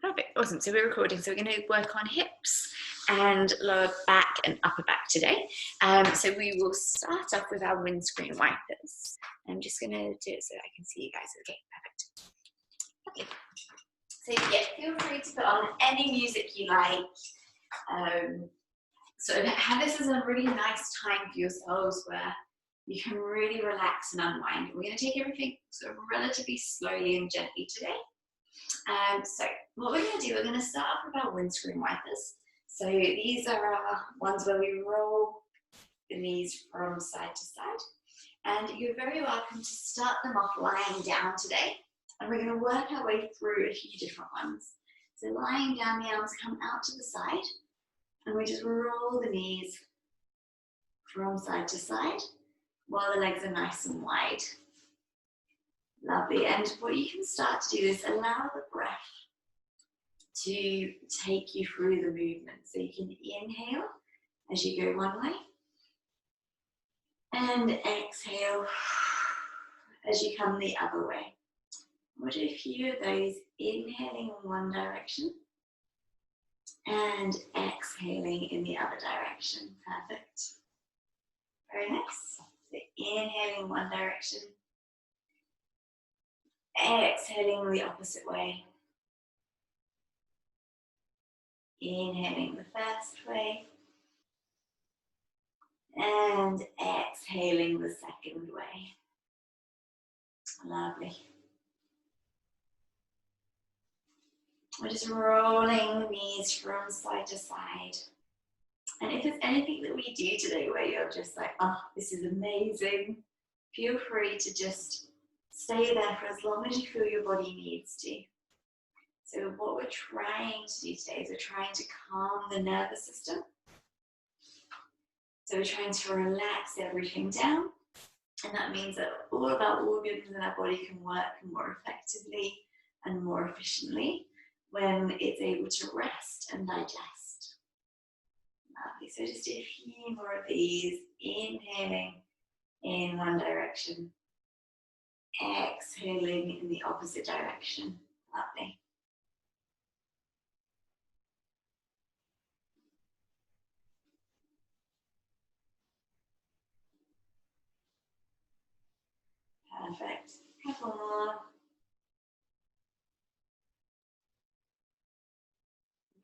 Perfect, awesome. So we're recording. So we're going to work on hips and lower back and upper back today. So we will start off with our windscreen wipers. I'm just going to do it so I can see you guys. Okay, perfect. Okay. So yeah, feel free to put on any music you like. So have this as a really nice time for yourselves where you can really relax and unwind. We're going to take everything sort of relatively slowly and gently today. So what we're going to do, we're going to start off with our windscreen wipers. So these are our ones where we roll the knees from side to side. And you're very welcome to start them off lying down today. And we're going to work our way through a few different ones. So lying down, the arms come out to the side. And we just roll the knees from side to side while the legs are nice and wide. Lovely. And what you can start to do is allow the breath to take you through the movement. So you can inhale as you go one way and exhale as you come the other way. We'll do a few of those, inhaling in one direction and exhaling in the other direction. Perfect. Very nice. So inhaling one direction, exhaling the opposite way. Inhaling the first way and exhaling the second way. Lovely. We're just rolling the knees from side to side. And if there's anything that we do today where you're just like, oh, this is amazing, feel free to just stay there for as long as you feel your body needs to. So what we're trying to do today is we're trying to calm the nervous system. So we're trying to relax everything down. And that means that all of our organs in our body can work more effectively and more efficiently when it's able to rest and digest. Lovely. So just do a few more of these. Inhaling in one direction. Exhaling in the opposite direction. Lovely. Perfect. Couple more.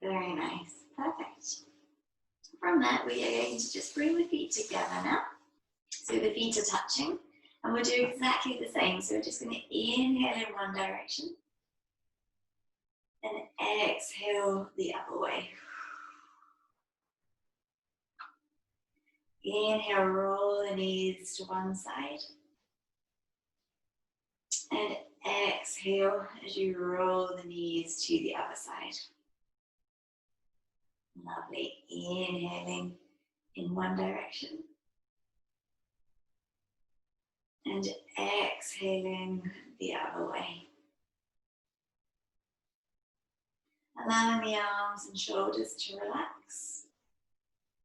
Very nice. Perfect. From that, we are going to just bring the feet together now. So the feet are touching. And we'll do exactly the same. So we're just going to inhale in one direction. And exhale the other way. Inhale, roll the knees to one side. And exhale as you roll the knees to the other side. Lovely. Inhaling in one direction. And exhaling the other way. Allowing the arms and shoulders to relax.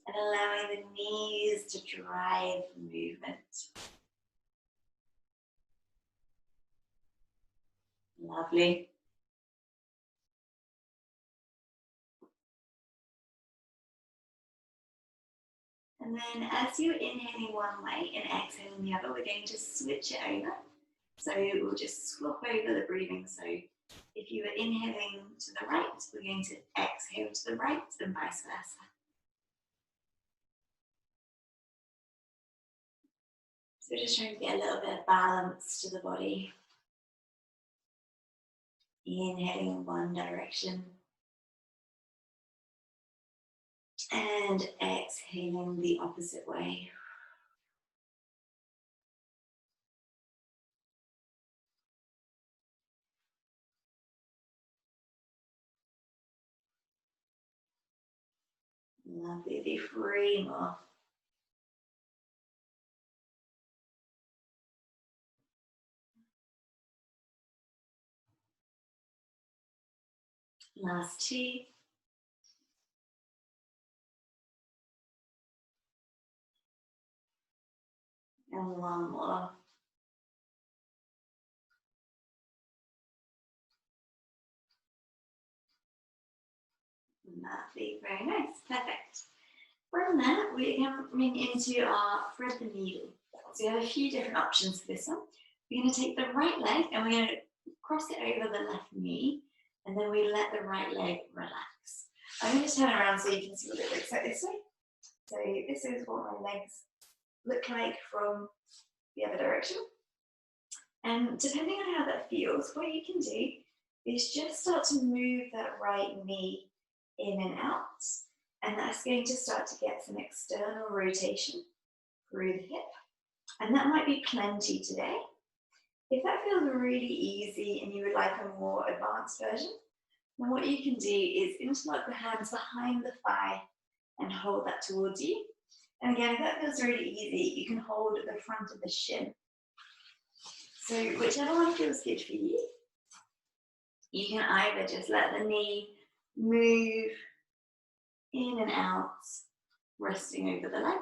And allowing the knees to drive movement. Lovely. And then as you're inhaling one way and exhaling the other, we're going to switch it over. So we'll just swap over the breathing. So if you were inhaling to the right, we're going to exhale to the right and vice versa. So just trying to get a little bit of balance to the body. Inhaling in one direction. And exhaling the opposite way. Lovely, do 3 more. Last 2. And 1 more. Lovely, very nice, perfect. From there, we're coming into our thread the needle. So we have a few different options for this one. We're going to take the right leg and we're going to cross it over the left knee, and then we let the right leg relax. I'm going to turn around so you can see what it looks like this way. So this is what my legs look like from the other direction. And depending on how that feels, what you can do is just start to move that right knee in and out. And that's going to start to get some external rotation through the hip. And that might be plenty today. If that feels really easy and you would like a more advanced version, then what you can do is interlock the hands behind the thigh and hold that towards you. And again, if that feels really easy, you can hold the front of the shin. So whichever one feels good for you, you can either just let the knee move in and out, resting over the leg,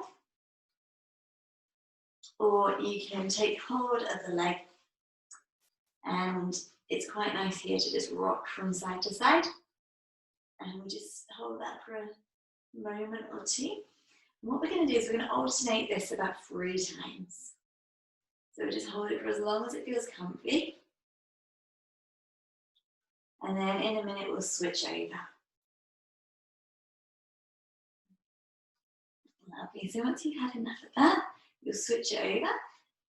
or you can take hold of the leg, and it's quite nice here to just rock from side to side, and we just hold that for a moment or two. And what we're going to do is we're going to alternate this about 3 times. So we just hold it for as long as it feels comfy, and then in a minute we'll switch over. Lovely. So once you've had enough of that, you'll switch it over.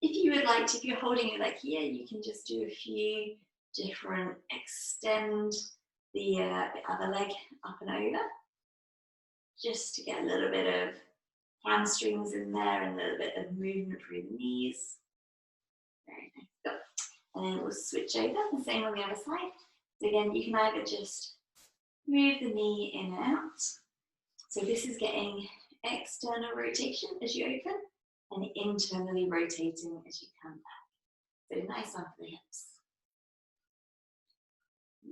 If you would like to, if you're holding it like here, you can just do a few different, extend the other leg up and over, just to get a little bit of hamstrings in there and a little bit of movement through the knees. Very nice. Go. And then we'll switch over, the same on the other side. So again, you can either just move the knee in and out. So this is getting external rotation as you open and internally rotating as you come back. So nice one for the hips.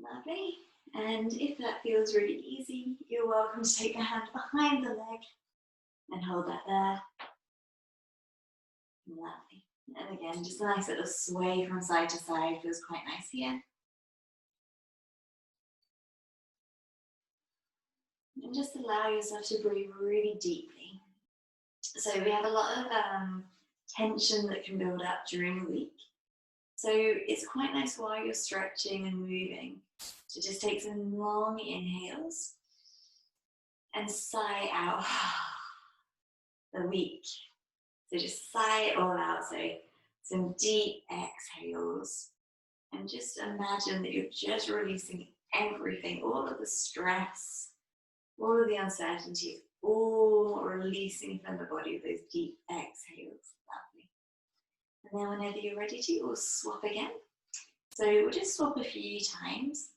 Lovely. And if that feels really easy, you're welcome to take a hand behind the leg and hold that there. Lovely. And again, just a nice little sway from side to side, feels quite nice here. And just allow yourself to breathe really deeply. So we have a lot of tension that can build up during the week. So it's quite nice while you're stretching and moving to just take some long inhales and sigh out the week. So just sigh it all out. So some deep exhales. And just imagine that you're just releasing everything, all of the stress, all of the uncertainty, all releasing from the body with those deep exhales. Lovely. And then whenever you're ready to, we'll swap again. So we'll just swap a few times.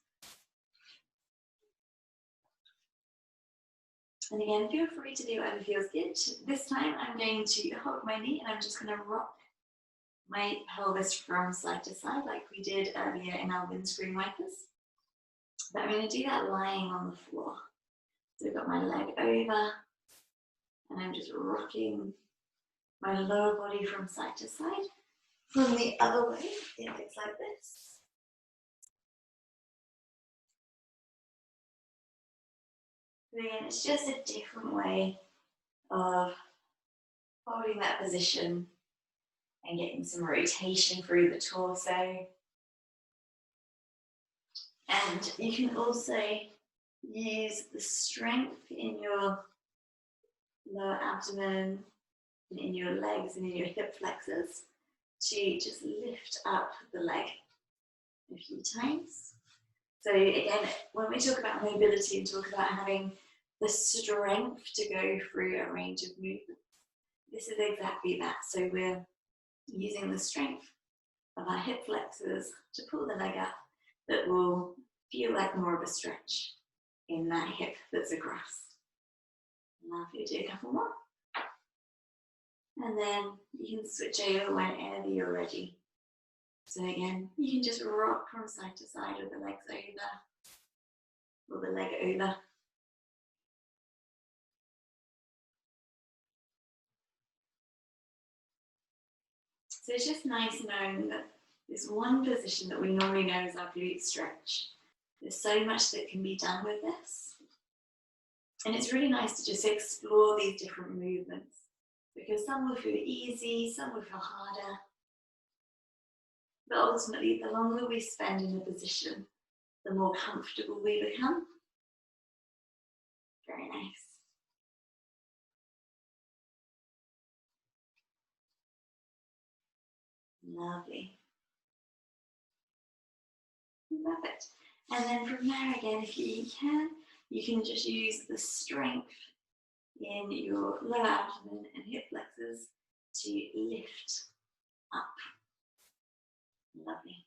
And again, feel free to do whatever feels good. This time I'm going to hold my knee and I'm just going to rock my pelvis from side to side like we did earlier in our windscreen wipers. But I'm going to do that lying on the floor. So I've got my leg over and I'm just rocking my lower body from side to side. From the other way, it looks like this. Again, it's just a different way of holding that position and getting some rotation through the torso. And you can also use the strength in your lower abdomen and in your legs and in your hip flexors to just lift up the leg a few times. So again, when we talk about mobility and talk about having the strength to go through a range of movement, this is exactly that. So we're using the strength of our hip flexors to pull the leg up that will feel like more of a stretch in that hip that's across. Now if you do a couple more. And then you can switch over whenever you're ready. So again, you can just rock from side to side with the legs over, or the leg over. So it's just nice knowing that this one position that we normally know as our glute stretch, there's so much that can be done with this. And it's really nice to just explore these different movements because some will feel easy, some will feel harder. But ultimately, the longer we spend in a position, the more comfortable we become. Very nice. Lovely. Perfect. And then from there again, if you can, you can just use the strength in your lower abdomen and hip flexors to lift up. Lovely.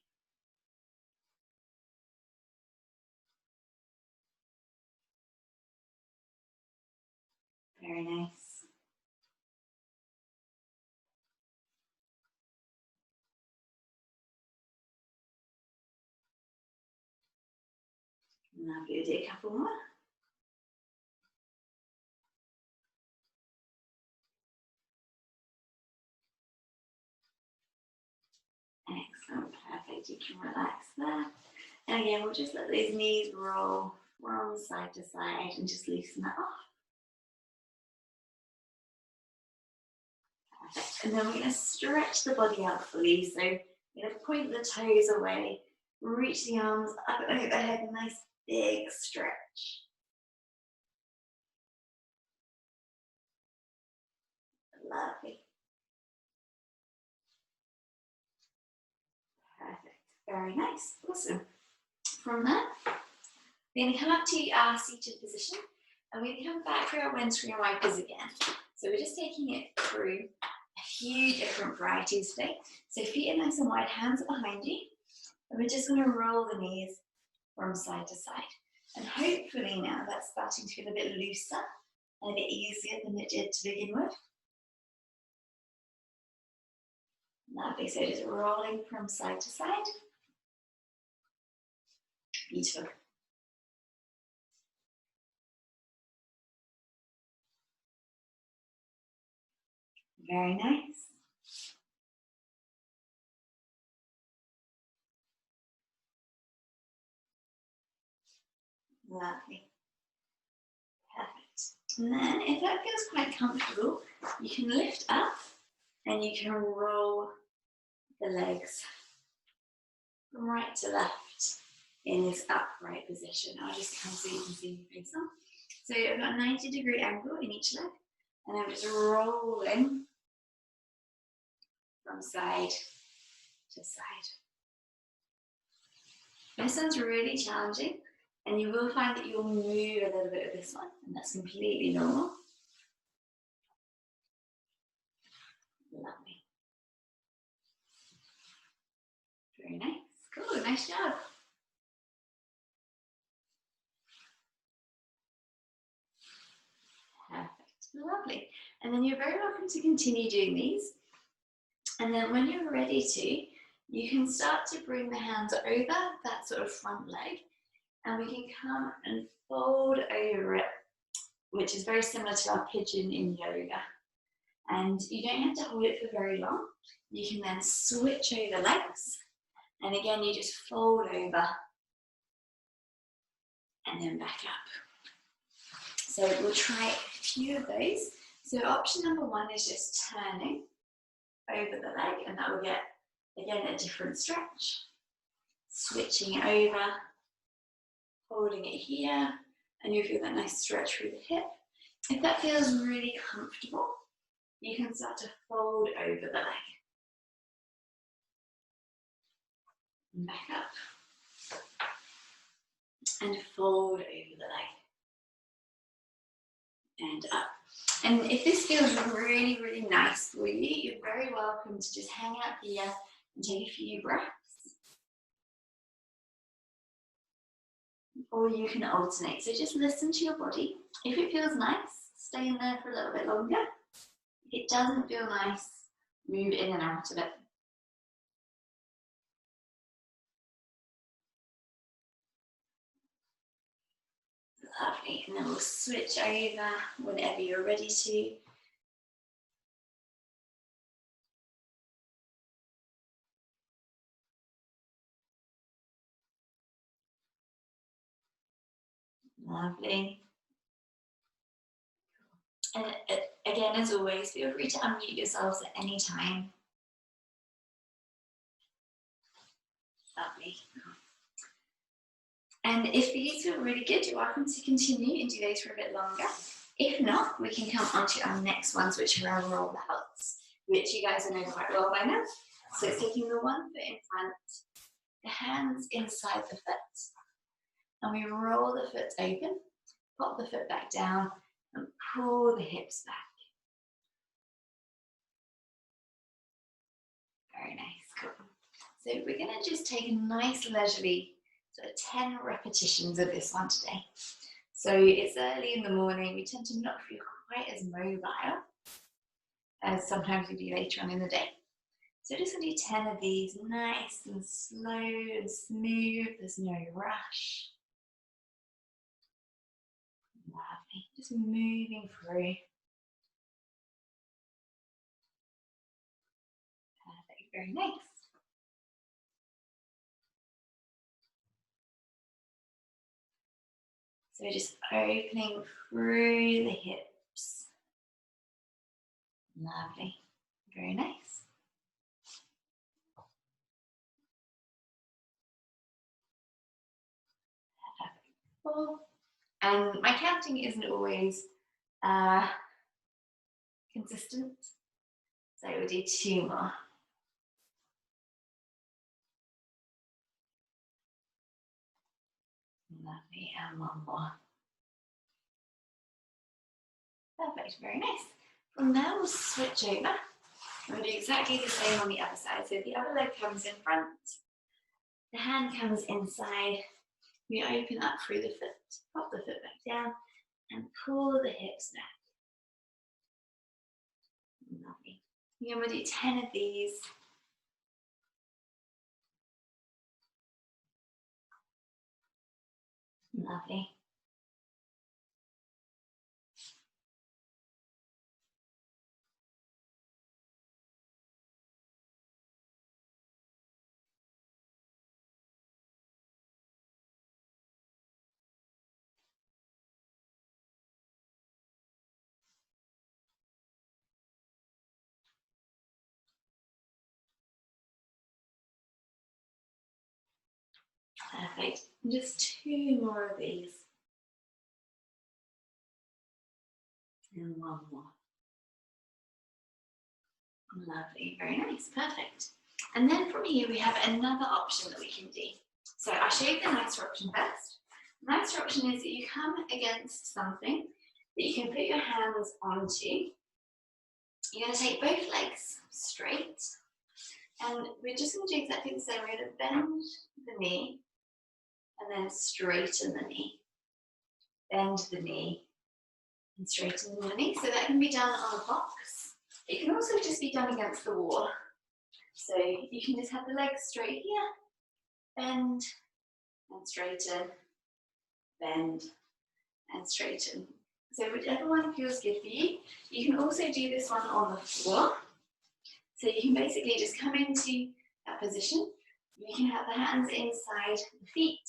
Very nice. Lovely. We'll do a couple more. Excellent. Perfect. You can relax there. And again, we'll just let those knees roll from side to side and just loosen that off. Perfect. And then we're going to stretch the body out fully. So we're going to point the toes away, reach the arms up and overhead, a nice big stretch. Lovely. Perfect. Very nice. Awesome. From there, we're going to come up to our seated position and we're going to come back through our windscreen wipers again. So we're just taking it through a few different varieties today. So feet are nice and wide, hands are behind you. And we're just going to roll the knees from side to side. And hopefully now that's starting to feel a bit looser and a bit easier than it did to begin with. Lovely. So just rolling from side to side. Beautiful. Very nice. Lovely. Perfect. And then if that feels quite comfortable, you can lift up and you can roll the legs from right to left in this upright position. I'll just come so you can see your face on. So I've got a 90-degree angle in each leg and I'm just rolling from side to side. This one's really challenging and you will find that you'll move a little bit with this one and that's completely normal. Lovely. Very nice. Cool, nice job. Perfect, lovely. And then you're very welcome to continue doing these. And then when you're ready to, you can start to bring the hands over that sort of front leg and we can come and fold over it, which is very similar to our pigeon in yoga. And you don't have to hold it for very long. You can then switch over legs. And again, you just fold over and then back up. So we'll try a few of those. So option number one is just turning over the leg and that will get, again, a different stretch. Switching over, holding it here, and you'll feel that nice stretch through the hip. If that feels really comfortable, you can start to fold over the leg. And back up. And fold over the leg. And up. And if this feels really, really nice for you, you're very welcome to just hang out here and take a few breaths. Or you can alternate. So just listen to your body. If it feels nice, stay in there for a little bit longer. If it doesn't feel nice, move in and out of it. Lovely. And then we'll switch over whenever you're ready to. Lovely. And again, as always, feel free to unmute yourselves at any time. Lovely. And if these feel really good, you're welcome to continue and do those for a bit longer. If not, we can come on to our next ones, which are our rollouts, which you guys know quite well by now. So it's taking the one foot in front, the hands inside the foot, and we roll the foot open, pop the foot back down, and pull the hips back. Very nice, cool. So we're going to just take a nice leisurely, so 10 repetitions of this one today. So it's early in the morning, we tend to not feel quite as mobile as sometimes we do later on in the day. So just going to do 10 of these, nice and slow and smooth, there's no rush. Lovely, just moving through. Perfect, very nice. So just opening through the hips. Lovely, very nice. Perfect. And my counting isn't always consistent, so we'll do 2 more. Lovely, and 1 more. Perfect, very nice. From there, we'll switch over. We'll do exactly the same on the other side. So the other leg comes in front, the hand comes inside, we open up through the foot, pop the foot back down, and pull the hips back. Lovely. We're going to do 10 of these. Lovely. Perfect. Just 2 more of these. And 1 more. Lovely, very nice, perfect. And then from here we have another option that we can do. So I'll show you the nicer option first. The nicer option is that you come against something that you can put your hands onto. You're going to take both legs straight, and we're just going to do exactly the same. We're going to bend the knee and then straighten the knee. Bend the knee and straighten the knee. So that can be done on a box. It can also just be done against the wall. So you can just have the legs straight here, bend and straighten, bend and straighten. So whichever one feels good for you. You can also do this one on the floor. So you can basically just come into that position. You can have the hands inside the feet.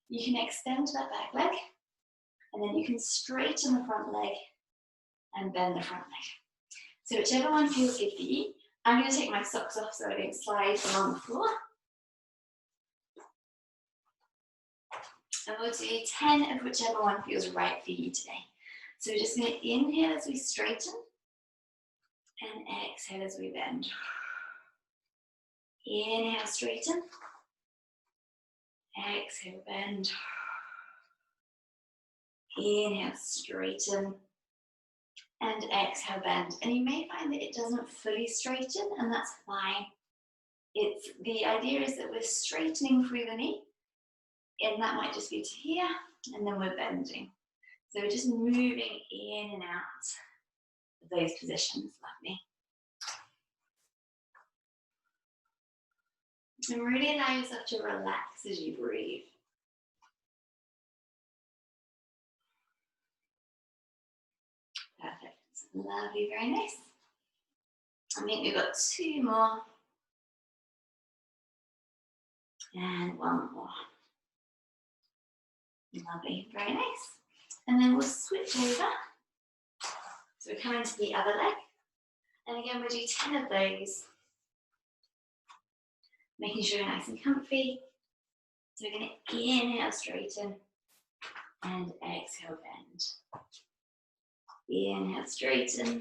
You can extend that back leg, and then you can straighten the front leg and bend the front leg. So whichever one feels good for you. I'm going to take my socks off so I don't slide along the floor. And we'll do 10 of whichever one feels right for you today. So we're just going to inhale as we straighten and exhale as we bend. Inhale, straighten. Exhale, bend. Inhale, straighten. And exhale, bend. And you may find that it doesn't fully straighten, and that's fine. The idea is that we're straightening through the knee, and that might just be to here, and then we're bending. So we're just moving in and out of those positions. Lovely. And really allow yourself to relax as you breathe. Perfect. Lovely, very nice. I think we've got 2 more. And 1 more. Lovely, very nice. And then we'll switch over. So we come into the other leg. And again, we'll do 10 of those. Making sure you're nice and comfy. So we're going to inhale, straighten, and exhale, bend. Inhale, straighten,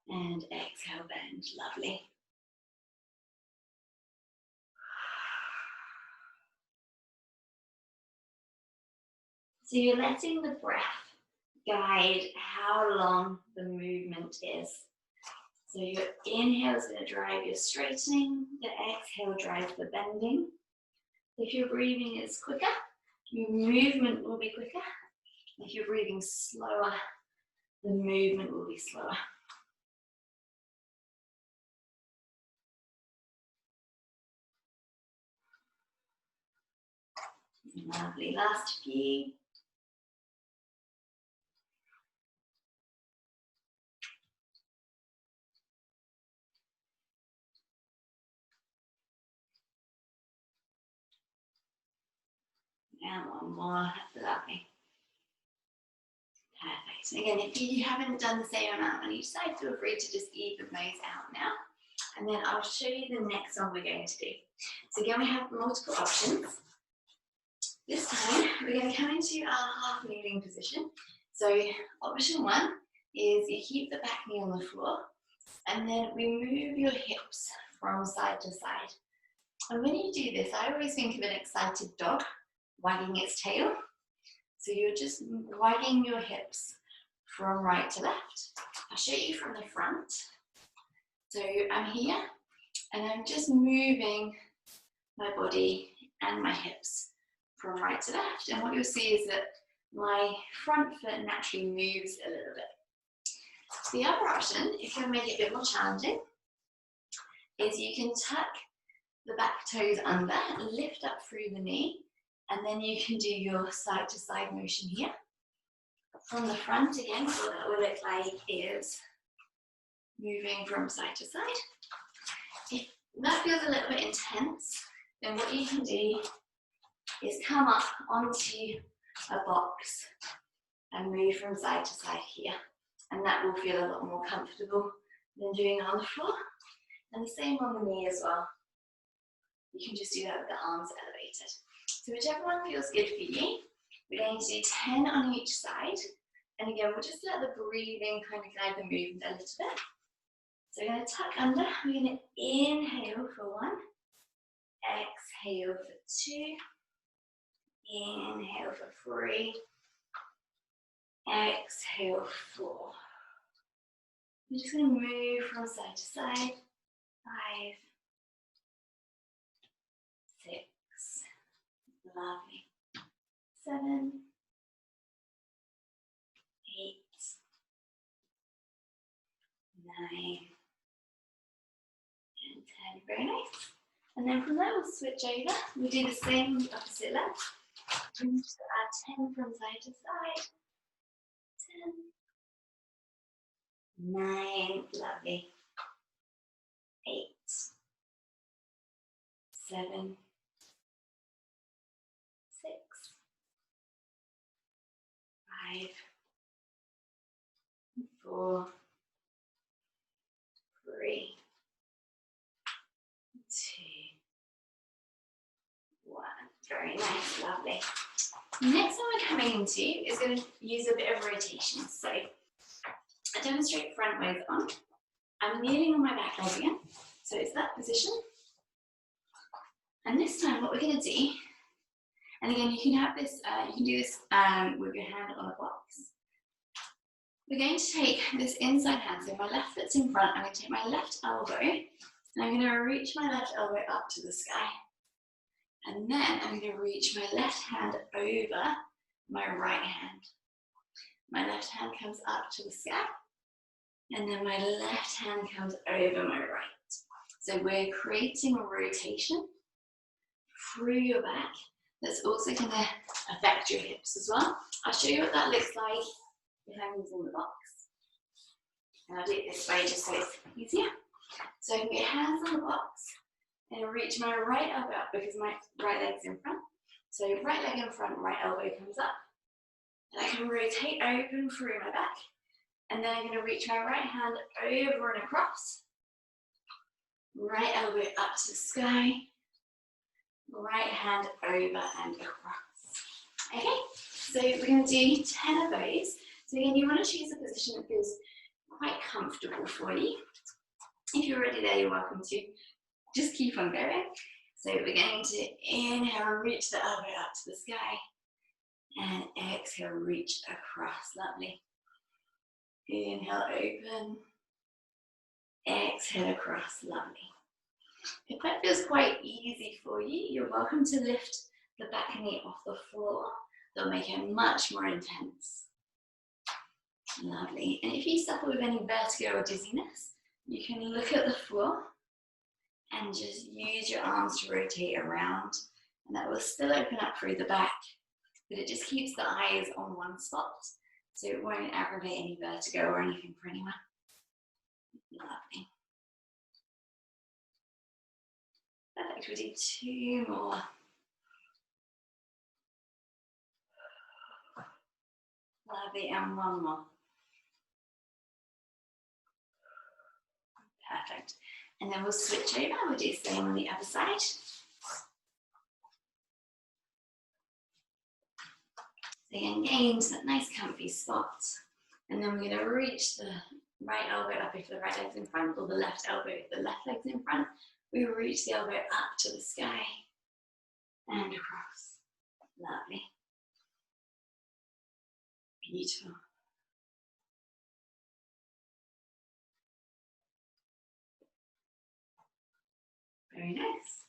and exhale, bend. Lovely. So you're letting the breath guide how long the movement is. So your inhale is going to drive your straightening, the exhale drives the bending. If your breathing is quicker, your movement will be quicker. If you're breathing slower, the movement will be slower. Lovely, last few. And one more, lovely. Perfect. And again, if you haven't done the same amount on each side, feel free to just even those out now. And then I'll show you the next one we're going to do. So again, we have multiple options. This time, we're going to come into our half kneeling position. So option one is you keep the back knee on the floor, and then we move your hips from side to side. And when you do this, I always think of an excited dog wagging its tail. So you're just wagging your hips from right to left. I'll show you from the front. So I'm here, and I'm just moving my body and my hips from right to left. And what you'll see is that my front foot naturally moves a little bit. The other option, if you want to make it a bit more challenging, is you can tuck the back toes under, lift up through the knee, and then you can do your side to side motion here. From the front again, what that will look like is moving from side to side. If that feels a little bit intense, then what you can do is come up onto a box and move from side to side here. And that will feel a lot more comfortable than doing it on the floor. And the same on the knee as well. You can just do that with the arms elevated. So whichever one feels good for you, we're going to do 10 on each side. And again, we'll just let the breathing kind of guide the movement a little bit. So we're going to tuck under. We're going to inhale for 1, exhale for 2, inhale for 3, exhale for 4. We're just going to move from side to side. 5, 6, lovely. 7, 8, 9, and 10. Very nice. And then from there, we'll switch over. We'll do the same on the opposite leg. We'll just add 10 from side to side. 10, 9, lovely. 8, 7, 6, 5, 4, 3, 2, 1. Very nice, lovely. The next one we're coming into is going to use a bit of rotation. So I demonstrate front ways on. I'm kneeling on my back leg again. So it's that position. And this time what we're going to do, and again you can have this, you can do this with your hand on a box. We're going to take this inside hand, so my left foot's in front, I'm going to take my left elbow, and I'm going to reach my left elbow up to the sky. And then I'm going to reach my left hand over my right hand. My left hand comes up to the sky, and then my left hand comes over my right. So we're creating a rotation through your back that's also going to affect your hips as well. I'll show you what that looks like if I'm using the box. And I'll do it this way just so it's easier. So I can get hands on the box and reach my right elbow up because my right leg's in front. So right leg in front, right elbow comes up. And I can rotate open through my back And then I'm going to reach my right hand over and across. Right elbow up to the sky. Right hand over and across. Okay, so we're going to do 10 of those. So again, you want to choose a position that feels quite comfortable for you. If you're already there, you're welcome to just keep on going. So we're going to inhale, reach the elbow up to the sky. And exhale, reach across. Lovely. Inhale, open. Exhale across. Lovely. If that feels quite easy for you, you're welcome to lift the back knee off the floor. They'll make it much more intense. Lovely. And if you suffer with any vertigo or dizziness, you can look at the floor and just use your arms to rotate around. And that will still open up through the back, but it just keeps the eyes on one spot, so it won't aggravate any vertigo or anything for anyone. Lovely. Perfect, we'll do 2 more. Lovely, and 1 more. Perfect. And then we'll switch over, we'll do the same on the other side. So again, get into that nice comfy spot. And then we're going to reach the right elbow up if the right leg's in front, or the left elbow if the left leg's in front. We will reach the elbow up to the sky and across. Lovely. Beautiful. Very nice.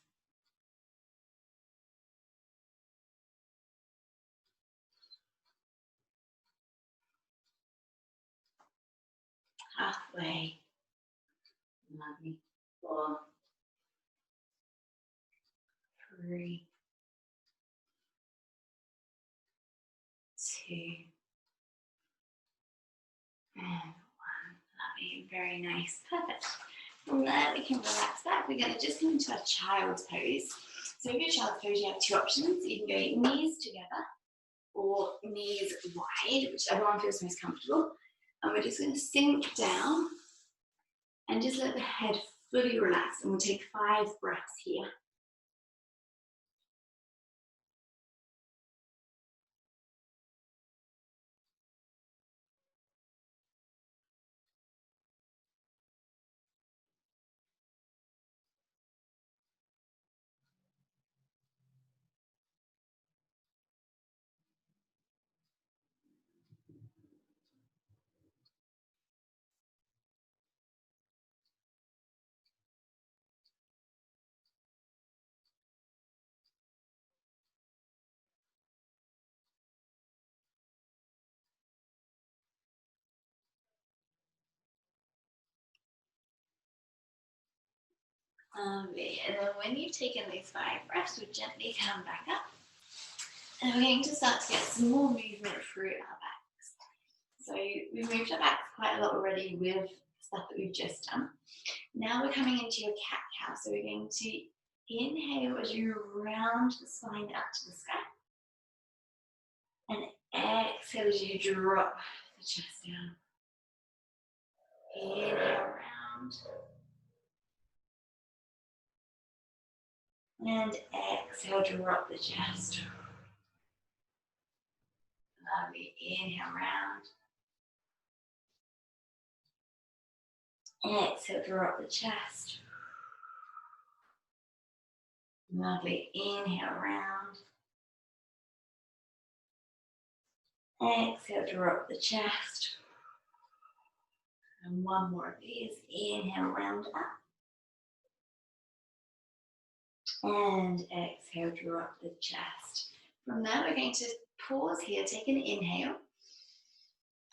Halfway. Lovely. 4, 3, 2, and 1. Lovely. Very nice. Perfect. From there, we can relax back. We're going to just come into our child's pose. So in your child's pose, you have 2 options. You can go knees together or knees wide, whichever one feels most comfortable. And we're just going to sink down and just let the head fully relax. And we'll take 5 breaths here. And then when you've taken these 5 breaths, we'll gently come back up. And we're going to start to get some more movement through our backs. So we've moved our backs quite a lot already with stuff that we've just done. Now we're coming into your cat-cow. So we're going to inhale as you round the spine up to the sky. And exhale as you drop the chest down. Inhale round. And exhale, drop the chest. Lovely. Inhale round. Exhale, drop the chest. Lovely. Inhale round. Exhale, drop the chest. And 1 more of these. Inhale, round up. And exhale, drop the chest. From there, we're going to pause here, take an inhale.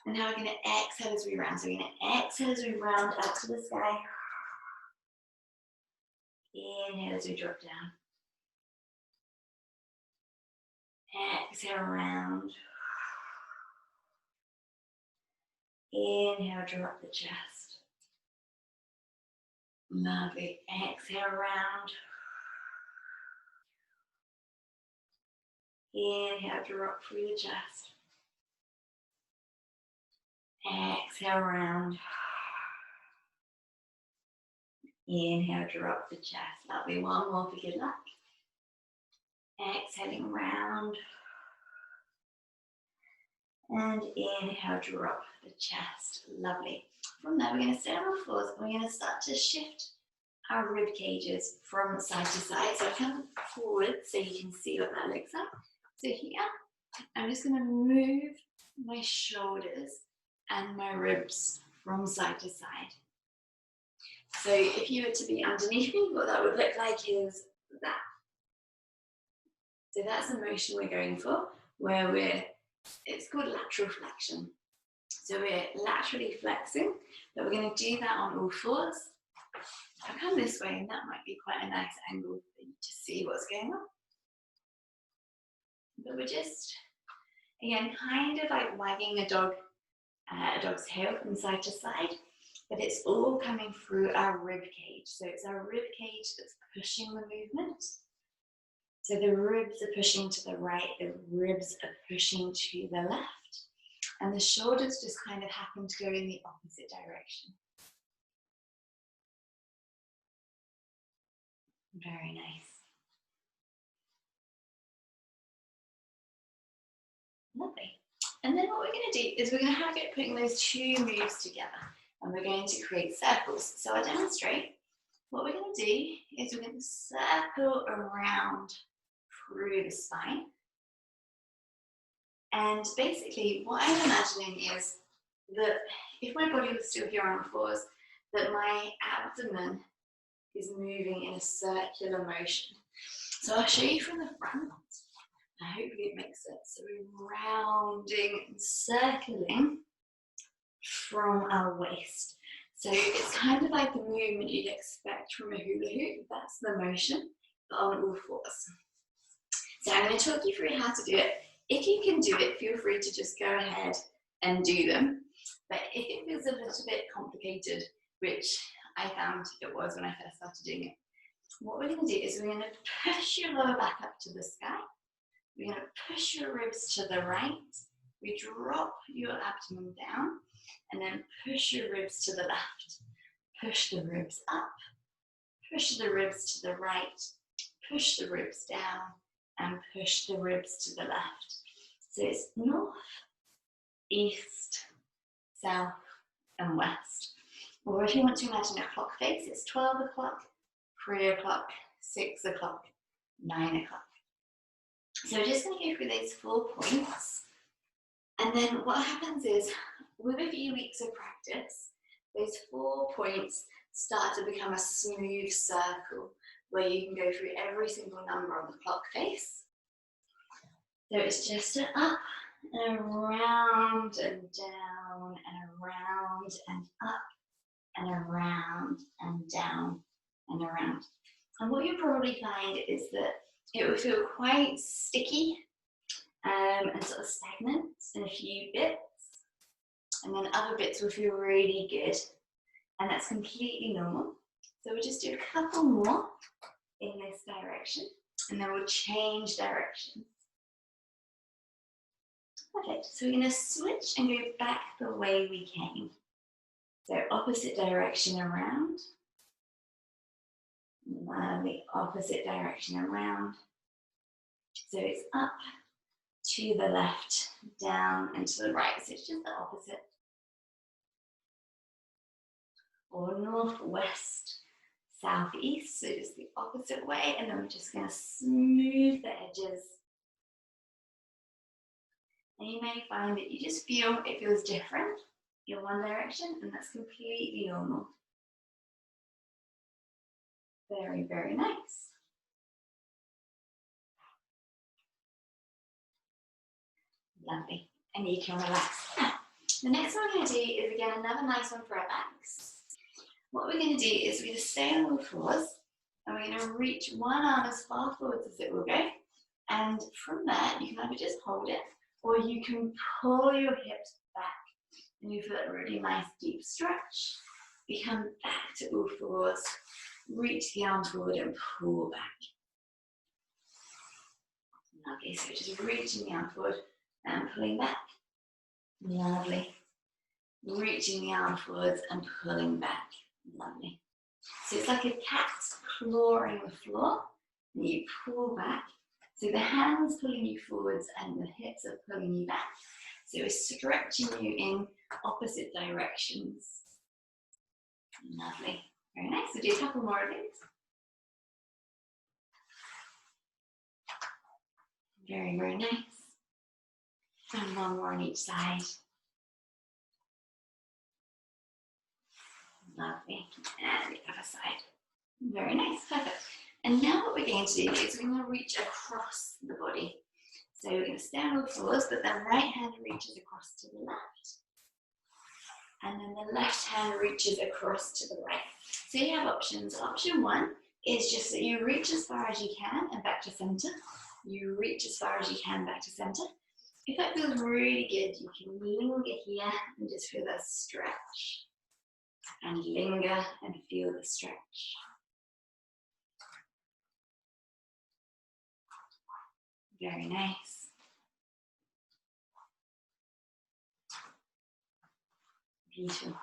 And now we're going to exhale as we round. So we're going to exhale as we round up to the sky. Inhale as we drop down. Exhale, round. Inhale, drop the chest. Lovely. Exhale, round. Inhale, drop through the chest. Exhale, round. Inhale, drop the chest. Lovely. One more for good luck. Exhaling round. And inhale, drop the chest. Lovely. From there, we're going to stay on all fours and we're going to start to shift our rib cages from side to side. So come forward so you can see what that looks like. So here, I'm just going to move my shoulders and my ribs from side to side. So if you were to be underneath me, what that would look like is that. So that's the motion we're going for, where it's called lateral flexion. So we're laterally flexing, but we're going to do that on all fours. I'll come this way and that might be quite a nice angle for you to see what's going on. But we're just, again, kind of like wagging a dog's tail from side to side, but it's all coming through our rib cage. So it's our rib cage that's pushing the movement. So the ribs are pushing to the right, the ribs are pushing to the left, and the shoulders just kind of happen to go in the opposite direction. Very nice. Lovely. And then what we're going to do is we're going to have it putting those two moves together, and we're going to create circles. So I'll demonstrate. What we're going to do is we're going to circle around through the spine. And basically what I'm imagining is that if my body was still here on fours, that my abdomen is moving in a circular motion. So I'll show you from the front. Hopefully it makes sense. So we're rounding and circling from our waist. So it's kind of like the movement you'd expect from a hula hoop. That's the motion, but on all fours. So I'm going to talk you through how to do it. If you can do it, feel free to just go ahead and do them. But if it feels a little bit complicated, which I found it was when I first started doing it, what we're going to do is we're going to push your lower back up to the sky. We're going to push your ribs to the right. We drop your abdomen down and then push your ribs to the left. Push the ribs up, push the ribs to the right, push the ribs down, and push the ribs to the left. So it's north, east, south, and west. Or if you want to imagine a clock face, it's 12 o'clock, 3 o'clock, 6 o'clock, 9 o'clock. So we're just going to go through those 4 points. And then what happens is, with a few weeks of practice, those 4 points start to become a smooth circle where you can go through every single number on the clock face. So it's just an up and around and down and around and up and around and down and around. And what you'll probably find is that it will feel quite sticky and sort of stagnant in a few bits, and then other bits will feel really good, and that's completely normal. So we'll just do a couple more in this direction, and then we'll change directions. Okay, so we're going to switch and go back the way we came. So opposite direction around. The opposite direction around. So it's up, to the left, down, and to the right. So it's just the opposite. Or northwest, southeast. So just the opposite way. And then we're just going to smooth the edges. And you may find that you just feel it feels different in one direction, and that's completely normal. Very, very nice. Lovely. And you can relax. Now, the next one we're going to do is, again, another nice one for our backs. What we're going to do is we're going to stay on all fours, and we're going to reach one arm as far forwards as it will go. And from there, you can either just hold it, or you can pull your hips back. And you feel a really nice deep stretch. We come back to all fours, reach the arm forward and pull back. Lovely, so just reaching the arm forward and pulling back. Lovely. reaching the arm forwards and pulling back. Lovely. So it's like a cat clawing the floor, and you pull back. So the hands pulling you forwards and the hips are pulling you back. So it's stretching you in opposite directions. Lovely. Very nice. We'll do a couple more of these. Very, very nice. And one more on each side. Lovely. And the other side. Very nice. Perfect. And now what we're going to do is we're going to reach across the body. So we're going to stand on the floors, but the right hand reaches across to the left. And then the left hand reaches across to the right. So you have options. Option one is just that you reach as far as you can and back to center. You reach as far as you can back to center. If that feels really good, you can linger here and just feel that stretch. And linger and feel the stretch. Very nice. Beautiful.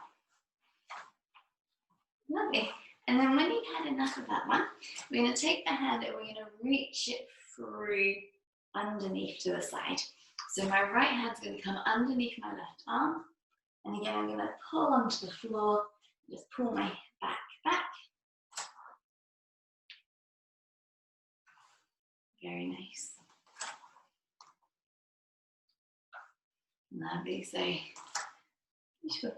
Lovely. And then when you've had enough of that one, we're going to take the hand and we're going to reach it through underneath to the side. So my right hand's going to come underneath my left arm. And again, I'm going to pull onto the floor, just pull my back. Very nice. Lovely. So, beautiful.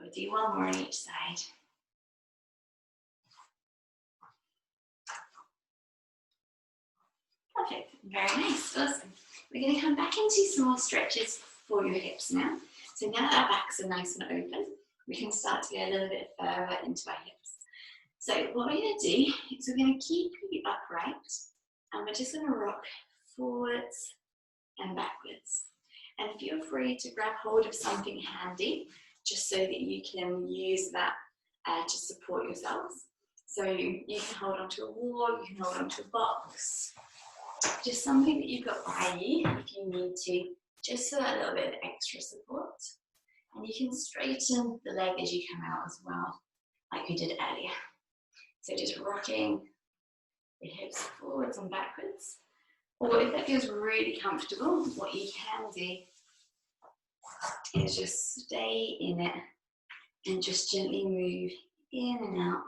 We'll do one more on each side. Perfect. Very nice. Awesome. We're going to come back into some more stretches for your hips now. So now that our backs are nice and open, we can start to go a little bit further into our hips. So what we're going to do is we're going to keep you upright and we're just going to rock forwards and backwards. And feel free to grab hold of something handy just so that you can use that to support yourselves. So you can hold onto a wall, you can hold onto a box, just something that you've got by you if you need to, just for that little bit of extra support. And you can straighten the leg as you come out as well, like we did earlier. So just rocking the hips forwards and backwards. Or if that feels really comfortable, what you can do is just stay in it and just gently move in and out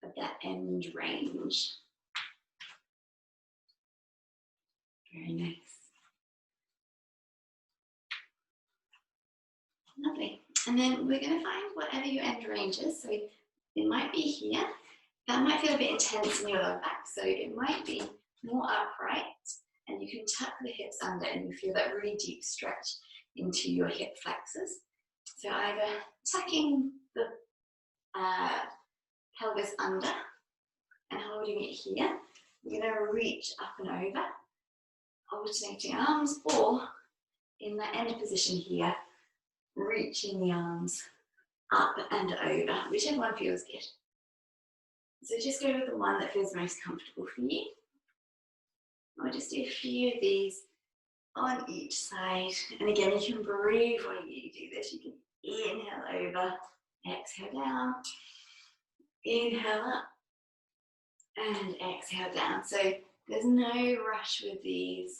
of that end range. Very nice. Lovely. And then we're going to find whatever your end range is. So it might be here. That might feel a bit intense in your lower back. So it might be more upright and you can tuck the hips under and you feel that really deep stretch into your hip flexors. So either tucking the pelvis under and holding it here. We're going to reach up and over, alternating arms, or in the end position here, reaching the arms up and over, whichever one feels good. So just go with the one that feels most comfortable for you. I'll just do a few of these on each side. And again, you can breathe when you do this. You can inhale over, exhale down, inhale up, and exhale down. So there's no rush with these.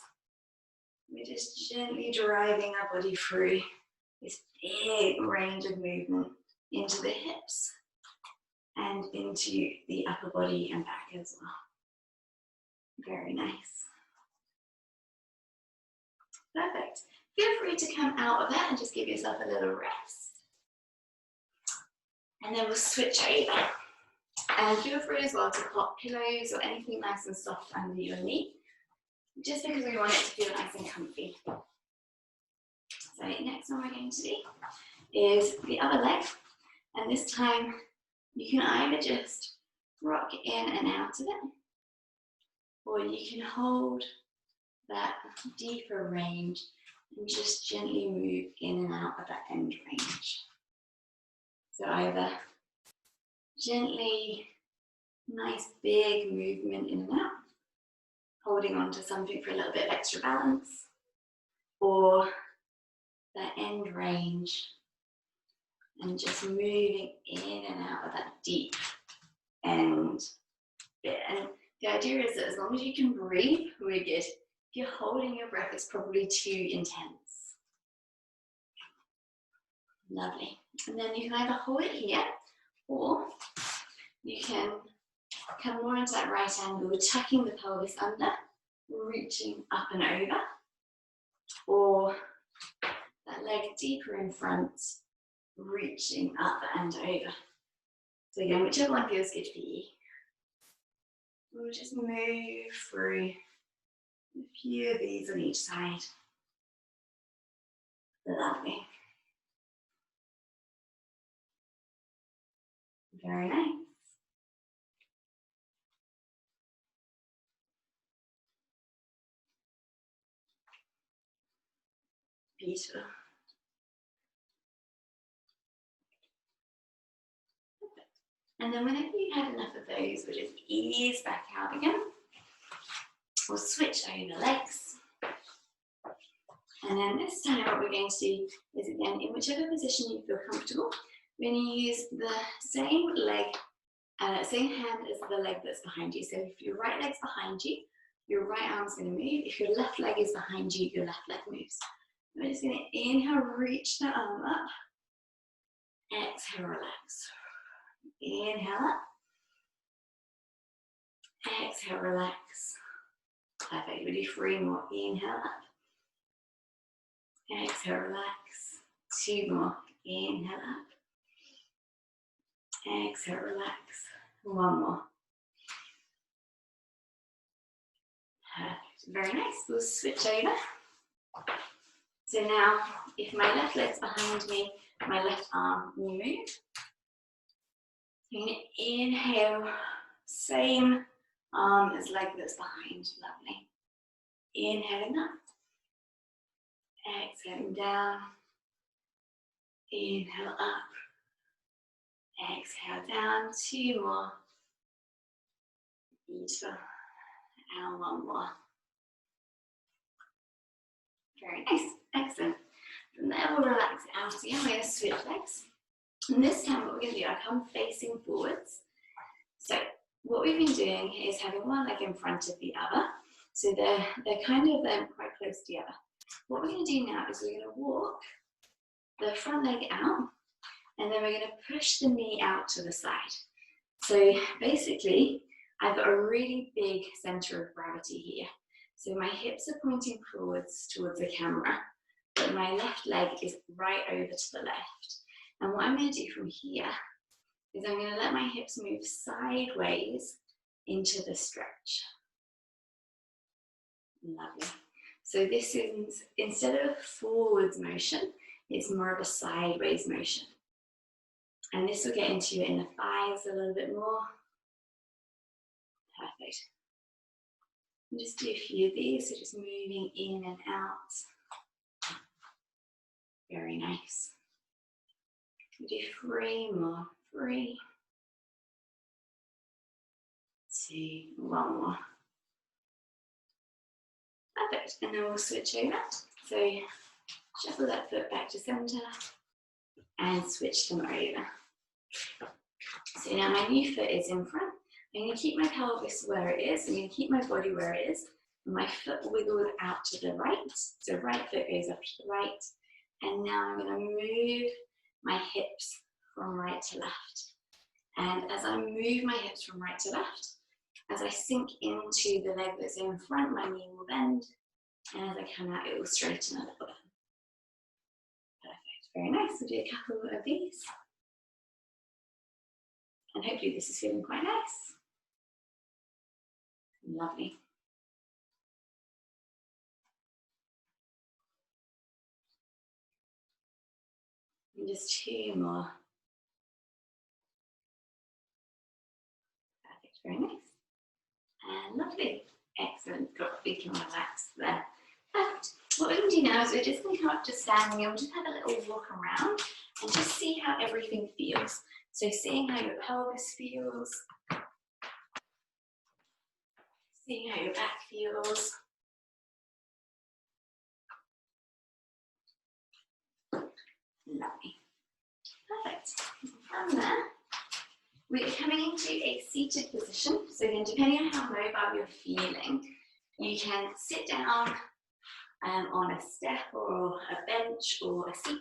We're just gently driving our body through this big range of movement into the hips and into the upper body and back as well. Very nice. Perfect. Feel free to come out of that and just give yourself a little rest. And then we'll switch over. And feel free as well to pop pillows or anything nice and soft under your knee, just because we want it to feel nice and comfy. So next one we're going to do is the other leg. And this time you can either just rock in and out of it, or you can hold that deeper range and just gently move in and out of that end range. So either gently, nice big movement in and out, holding on to something for a little bit of extra balance, or that end range, and just moving in and out of that deep end bit. And the idea is that as long as you can breathe, we're good. If you're holding your breath, it's probably too intense. Lovely. And then you can either hold it here, or you can come more into that right angle, tucking the pelvis under, reaching up and over, or that leg deeper in front, reaching up and over. So again, whichever one feels good for you. We'll just move through a few of these on each side. Lovely. Very nice. Beautiful. And then whenever you've had enough of those, we'll just ease back out again. We'll switch over legs. And then this time what we're going to do is, again, in whichever position you feel comfortable, we're going to use the same leg, same hand as the leg that's behind you. So if your right leg's behind you, your right arm's going to move. If your left leg is behind you, your left leg moves. We're just going to inhale, reach the arm up. Exhale, relax. Inhale up. Exhale, relax. Perfect. We'll do 3 more. Inhale up. Exhale, relax. 2 more. Inhale up. Exhale, relax. 1 more. Perfect. Very nice. We'll switch over. So now, if my left leg's behind me, my left arm will move. I'm going to inhale, same arm as leg that's behind. Lovely. Inhaling up. Exhaling down. Inhale up. Exhale down. 2 more. Beautiful. And 1 more. Very nice. Excellent. From there, we'll relax out again. We're going to switch legs. And this time, what we're going to do, I come facing forwards. So what we've been doing is having one leg in front of the other. So they're kind of quite close together. What we're going to do now is we're going to walk the front leg out, and then we're going to push the knee out to the side. So basically, I've got a really big center of gravity here. So my hips are pointing forwards towards the camera, but my left leg is right over to the left. And what I'm going to do from here is I'm going to let my hips move sideways into the stretch. Lovely. So this is, instead of a forwards motion, it's more of a sideways motion. And this will get into your inner thighs a little bit more. Perfect. And just do a few of these, so just moving in and out. Very nice. We'll do 3 more. 3, 2, 1 more. Perfect. And then we'll switch over. So shuffle that foot back to center and switch them over. So now my new foot is in front. I'm going to keep my pelvis where it is. I'm going to keep my body where it is. And my foot wiggles out to the right. So right foot goes up to the right. And now I'm going to move my hips from right to left. And as I move my hips from right to left, as I sink into the leg that's in front, my knee will bend. And as I come out, it will straighten a little bit. Perfect. Very nice. We'll do a couple of these. And hopefully this is feeling quite nice. Lovely. And just 2 more. Perfect. Very nice. And lovely. Excellent. We can relax there. Perfect. What we're going to do now is we're just going to come up to standing and we'll just have a little walk around and just see how everything feels. So seeing how your pelvis feels, See how your back feels. Lovely. Perfect. From there, we are coming into a seated position. So then, depending on how mobile you're feeling, you can sit down on a step or a bench or a seat.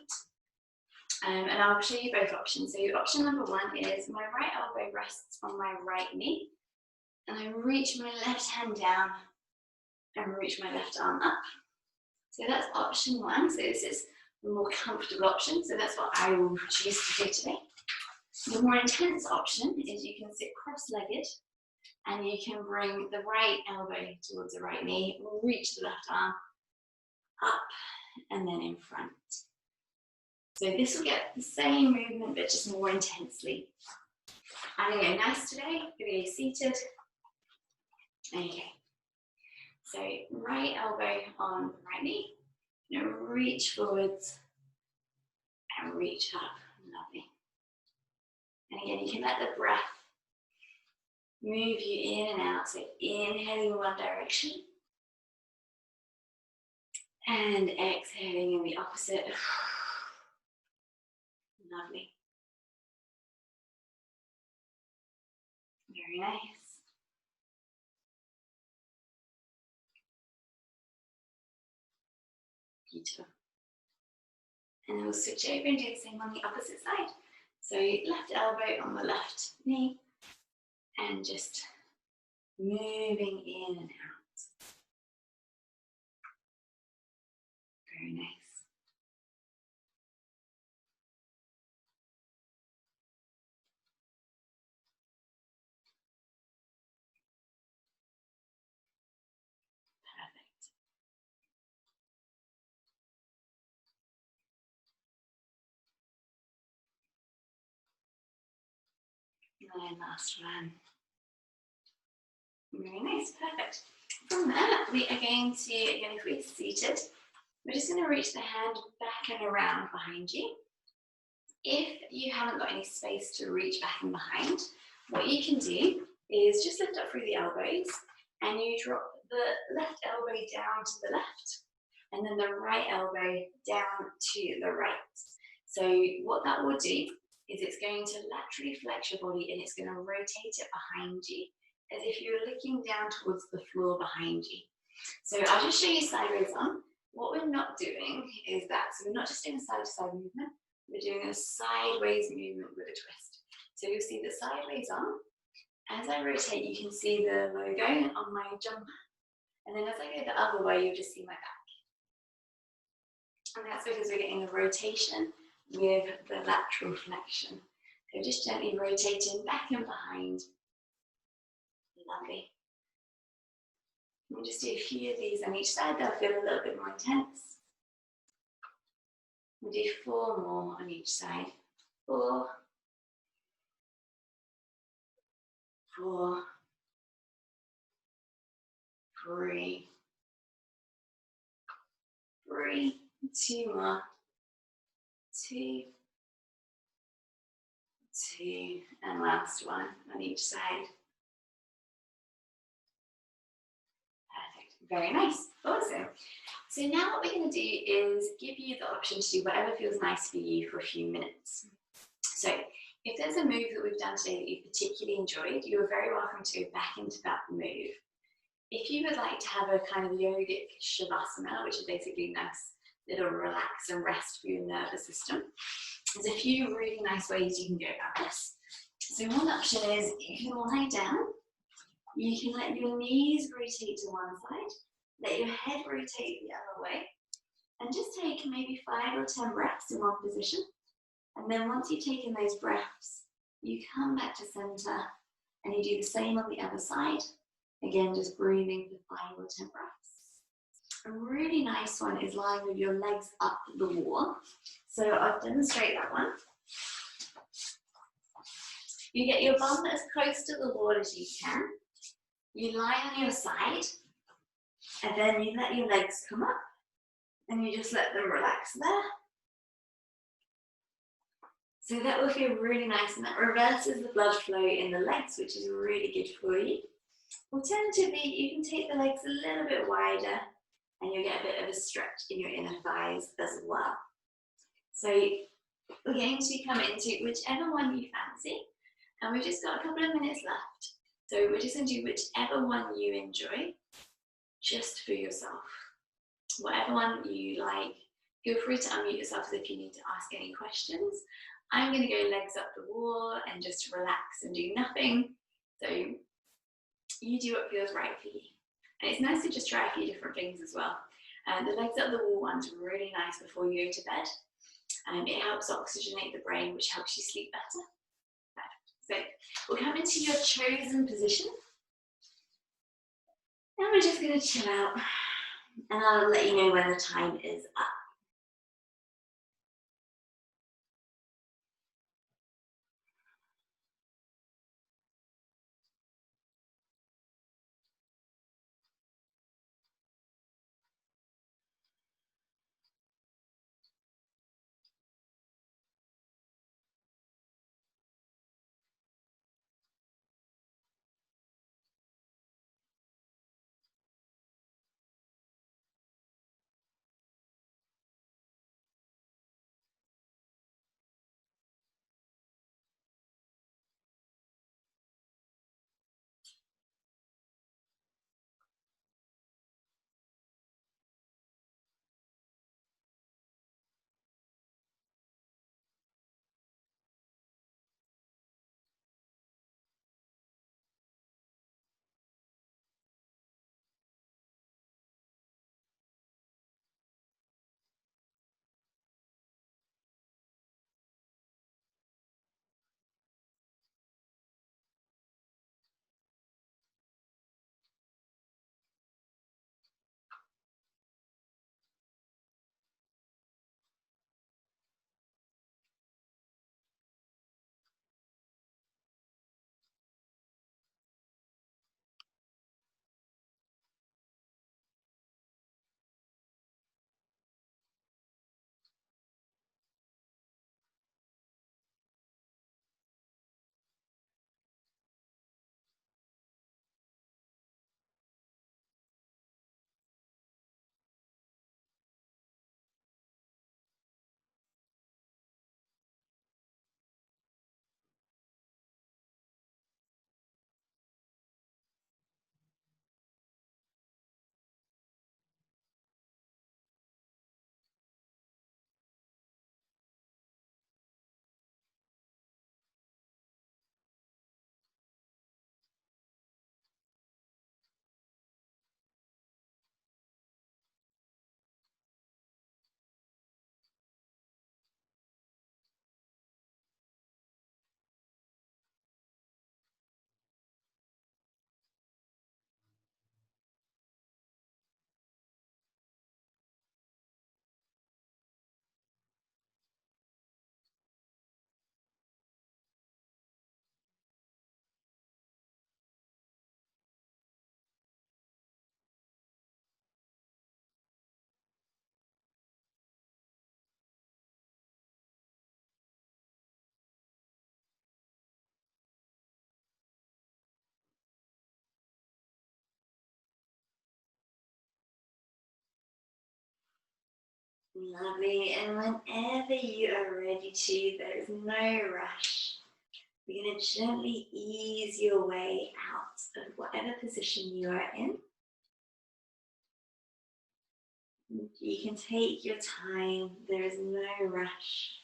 And I'll show you both options. So option number one is my right elbow rests on my right knee, and I reach my left hand down and reach my left arm up. So that's option one. So this is the more comfortable option. So that's what I will choose to do today. The more intense option is you can sit cross-legged and you can bring the right elbow towards the right knee, reach the left arm up and then in front. So this will get the same movement but just more intensely. I'm going to go nice today, I'm going to go seated. Okay, so right elbow on the right knee, reach forwards and reach up, lovely. And again, you can let the breath move you in and out, so inhaling in one direction and exhaling in the opposite. Lovely. Very nice. Beautiful. And then we'll switch over and do the same on the opposite side. So left elbow on the left knee and just moving in and out. Very nice. Perfect. And last one. Very nice, perfect. From there, we are going to, again, if we're seated, we're just going to reach the hand back and around behind you. If you haven't got any space to reach back and behind, what you can do is just lift up through the elbows and you drop the left elbow down to the left and then the right elbow down to the right. So what that will do is it's going to laterally flex your body and it's going to rotate it behind you as if you were looking down towards the floor behind you. So I'll just show you sideways on. What we're not doing is that. So we're not just doing a side-to-side movement, we're doing a sideways movement with a twist. So you'll see the sideways on. As I rotate, you can see the logo on my jumper. And then as I go the other way, you'll just see my back. And that's because we're getting a rotation with the lateral flexion. So just gently rotating back and behind. Lovely. We'll just do a few of these on each side. They'll feel a little bit more intense. We'll do 4 more on each side. 4, 4, 3, 3, 2 more, 2, 2, and last one on each side. Perfect, very nice, awesome. So now what we're going to do is give you the option to do whatever feels nice for you for a few minutes. So if there's a move that we've done today that you particularly enjoyed, you are very welcome to go back into that move. If you would like to have a kind of yogic shavasana, which is basically nice little relax and rest for your nervous system, there's a few really nice ways you can go about this. So one option is you can lie down, you can let your knees rotate to one side, let your head rotate the other way, and just take maybe 5 or 10 breaths in one position. And then once you've taken those breaths, you come back to center and you do the same on the other side. Again, just breathing for 5 or 10 breaths. A really nice one is lying with your legs up the wall. So I'll demonstrate that one. You get your bum as close to the wall as you can. You lie on your side, and then you let your legs come up, and you just let them relax there. So that will feel really nice, and that reverses the blood flow in the legs, which is really good for you. Alternatively, you can take the legs a little bit wider and you'll get a bit of a stretch in your inner thighs as well. So we're going to come into whichever one you fancy, and we've just got a couple of minutes left. So we're just going to do whichever one you enjoy, just for yourself. Whatever one you like, feel free to unmute yourself if you need to ask any questions. I'm going to go legs up the wall and just relax and do nothing. So you do what feels right for you. And it's nice to just try a few different things as well. The legs up the wall one's really nice before you go to bed. It helps oxygenate the brain, which helps you sleep better. So we'll come into your chosen position. And we're just going to chill out. And I'll let you know when the time is up. Lovely, and whenever you are ready to, there is no rush. We're going to gently ease your way out of whatever position you are in. You can take your time, there is no rush.